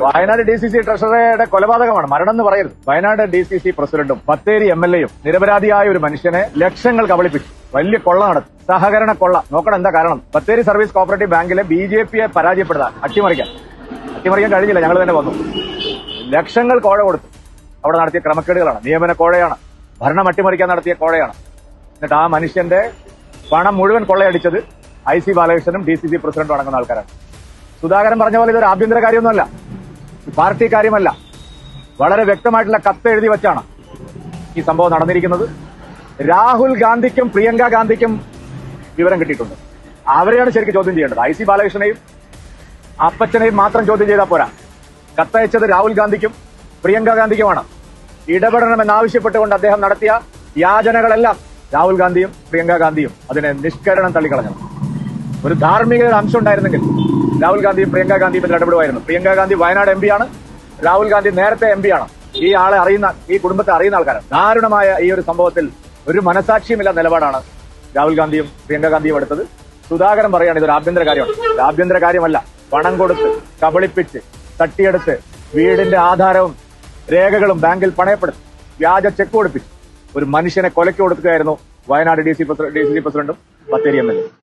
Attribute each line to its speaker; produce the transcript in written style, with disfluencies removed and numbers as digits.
Speaker 1: Wayanad DCC ട്രഷററുടെ കൊലപാതകമാണ്, മരണം എന്ന് പറയരുത്. വയനാട് DCC പ്രസിഡന്റും ബത്തേരി MLA-യും നിരപരാധിയായ ഒരു മനുഷ്യനെ ലക്ഷങ്ങൾ കബളിപ്പിച്ചു, വലിയ കൊള്ള നടത്തി, സഹകരണ കൊള്ള. നോക്കണം എന്താ കാരണം. ബത്തേരി സർവീസ് കോപ്പറേറ്റീവ് ബാങ്കിലെ BJP-യെ പരാജയപ്പെടുത്താൻ അട്ടിമറിക്കാൻ കഴിഞ്ഞില്ല, ഞങ്ങൾ തന്നെ വന്നു. ലക്ഷങ്ങൾ കോഴ കൊടുത്തു. അവിടെ നടത്തിയ ക്രമക്കേടുകളാണ്, നിയമന കോഴയാണ്, ഭരണം അട്ടിമറിക്കാൻ നടത്തിയ കോഴയാണ്. എന്നിട്ട് ആ മനുഷ്യന്റെ പണം മുഴുവൻ കൊള്ളയടിച്ചത് IC ബാലകൃഷ്ണനും DCC പ്രസിഡന്റും അടങ്ങുന്ന ആൾക്കാരാണ്. സുധാകരൻ പറഞ്ഞ പോലെ ഇതൊരു ആഭ്യന്തര കാര്യമൊന്നുമല്ല, പാർട്ടി കാര്യമല്ല. വളരെ വ്യക്തമായിട്ടുള്ള കത്ത് എഴുതി വെച്ചാണ് ഈ സംഭവം നടന്നിരിക്കുന്നത്. രാഹുൽ ഗാന്ധിക്കും പ്രിയങ്ക ഗാന്ധിക്കും വിവരം കിട്ടിയിട്ടുണ്ട്. അവരെയാണ് ശരിക്കും ചോദ്യം ചെയ്യേണ്ടത്. IC ബാലകൃഷ്ണനെയും അപ്പച്ചനെയും മാത്രം ചോദ്യം ചെയ്താൽ പോരാ. കത്തയച്ചത് രാഹുൽ ഗാന്ധിക്കും പ്രിയങ്ക ഗാന്ധിക്കുമാണ്. ഇടപെടണമെന്നാവശ്യപ്പെട്ടുകൊണ്ട് അദ്ദേഹം നടത്തിയ യാചനകളെല്ലാം രാഹുൽ ഗാന്ധിയും പ്രിയങ്ക ഗാന്ധിയും അതിനെ നിഷ്കരണം തള്ളിക്കളഞ്ഞു. ഒരു ധാർമ്മികതയുടെ അംശം ഉണ്ടായിരുന്നെങ്കിൽ രാഹുൽ ഗാന്ധിയും പ്രിയങ്ക ഗാന്ധിയും ഇതിൽ ഇടപെടുമായിരുന്നു. പ്രിയങ്ക ഗാന്ധി വയനാട് MP ആണ്, രാഹുൽ ഗാന്ധി നേരത്തെ MP ആണ്. ഈ ആളെ അറിയുന്ന, ഈ കുടുംബത്തെ അറിയുന്ന ആൾക്കാരാണ്. ദാരുണമായ ഈ ഒരു സംഭവത്തിൽ ഒരു മനസാക്ഷിയുമില്ല നിലപാടാണ് രാഹുൽ ഗാന്ധിയും പ്രിയങ്ക ഗാന്ധിയും എടുത്തത്. സുധാകരൻ പറയാണ് ഇതൊരു ആഭ്യന്തര കാര്യമാണ്. ഇത് ആഭ്യന്തര കാര്യമല്ല. പണം കൊടുത്ത്, കബളിപ്പിച്ച്, തട്ടിയെടുത്ത്, വീടിന്റെ ആധാരവും രേഖകളും ബാങ്കിൽ പണയപ്പെടുത്തി, വ്യാജ ചെക്ക് കൊടുപ്പിച്ചു ഒരു മനുഷ്യനെ കൊലയ്ക്ക് കൊടുക്കുകയായിരുന്നു വയനാട് DCC പ്രസിഡന്റും ബത്തേരി MLA.